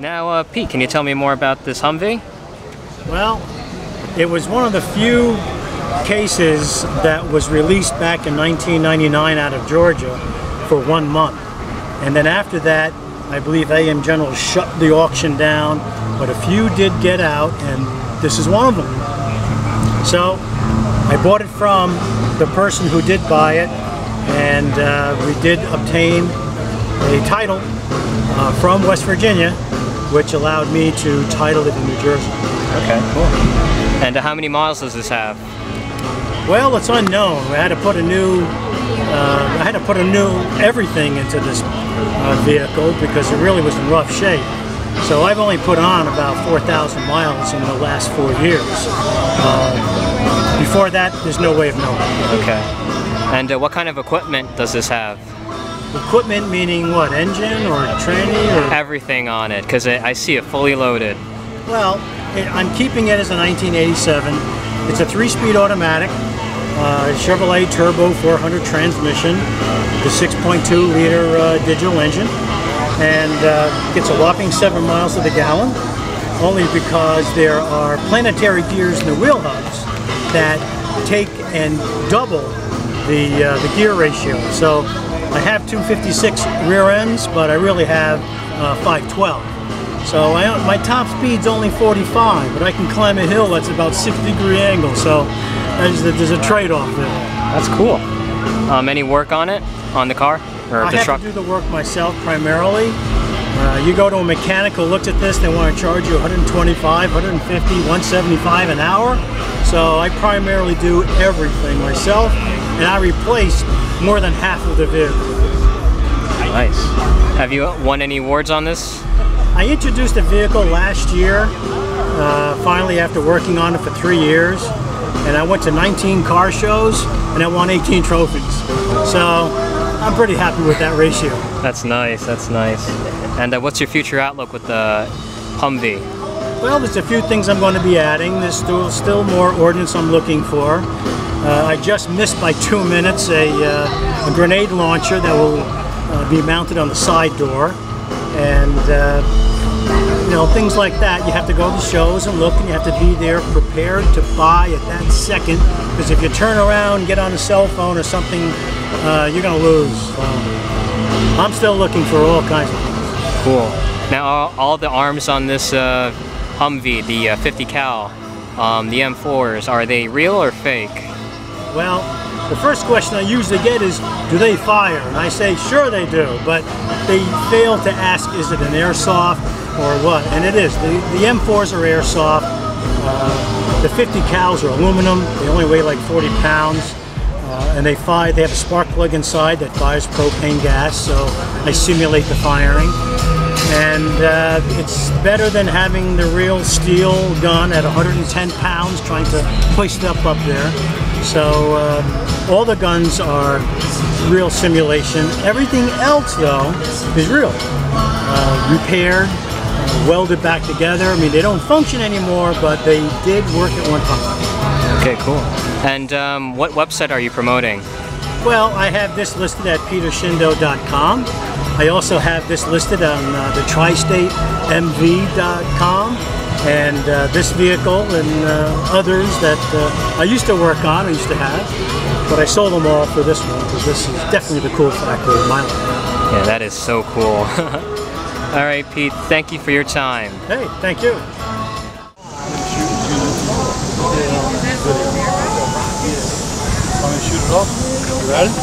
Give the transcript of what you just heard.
Now, Pete, can you tell me more about this Humvee? Well, it was one of the few cases that was released back in 1999 out of Georgia for 1 month. And then after that, I believe AM General shut the auction down, but a few did get out, and this is one of them. So I bought it from the person who did buy it, and we did obtain a title from West Virginia, which allowed me to title it in New Jersey. Okay, cool. And how many miles does this have? Well, it's unknown. I had to put a new everything into this vehicle because it really was in rough shape. So I've only put on about 4,000 miles in the last 4 years. Before that, there's no way of knowing. Okay. And what kind of equipment does this have? Equipment meaning what? Engine or tranny? Or? Everything on it, because I see it fully loaded. Well, I'm keeping it as a 1987. It's a 3-speed automatic, Chevrolet Turbo 400 transmission, the 6.2 liter digital engine, and gets a whopping 7 miles to the gallon, only because there are planetary gears in the wheel hubs that take and double the gear ratio. So I have 256 rear ends, but I really have 512. So my top speed's only 45, but I can climb a hill that's about 60-degree angle, so there's a trade-off there. That's cool. Any work on it, on the car, or the truck? I have to do the work myself primarily. You go to a mechanic who looks at this, they want to charge you 125, 150, 175 an hour. So I primarily do everything myself, and I replaced more than half of the vehicle. Nice. Have you won any awards on this? I introduced the vehicle last year, finally after working on it for 3 years, and I went to 19 car shows and I won 18 trophies. So I'm pretty happy with that ratio. That's nice, that's nice. And what's your future outlook with the Humvee? Well, there's a few things I'm going to be adding. There's still more ordnance I'm looking for. I just missed by 2 minutes a grenade launcher that will be mounted on the side door. And you know, things like that. You have to go to shows and look, and you have to be there prepared to buy at that second, because if you turn around and get on a cell phone or something, you're going to lose. I'm still looking for all kinds of things. Cool. Now all the arms on this Humvee, the 50 cal, the M4s, are they real or fake? Well, the first question I usually get is, do they fire? And I say, sure they do, but they fail to ask, is it an airsoft or what? And it is. The M4s are airsoft. The 50 cals are aluminum. They only weigh like 40 pounds. And they have a spark plug inside that fires propane gas, so I simulate the firing. And it's better than having the real steel gun at 110 pounds trying to hoist it up there. So all the guns are real simulation. Everything else, though, is real. Repaired, welded back together. I mean, they don't function anymore, but they did work at one time. Okay, cool. And what website are you promoting? Well, I have this listed at petershindo.com. I also have this listed on the tristatemv.com. And this vehicle and others that I used to work on, I used to have, but I sold them all for this one because this is definitely the cool factor in my life. Yeah, that is so cool. All right, Pete, thank you for your time. Hey, thank you. Want to shoot it off? You ready?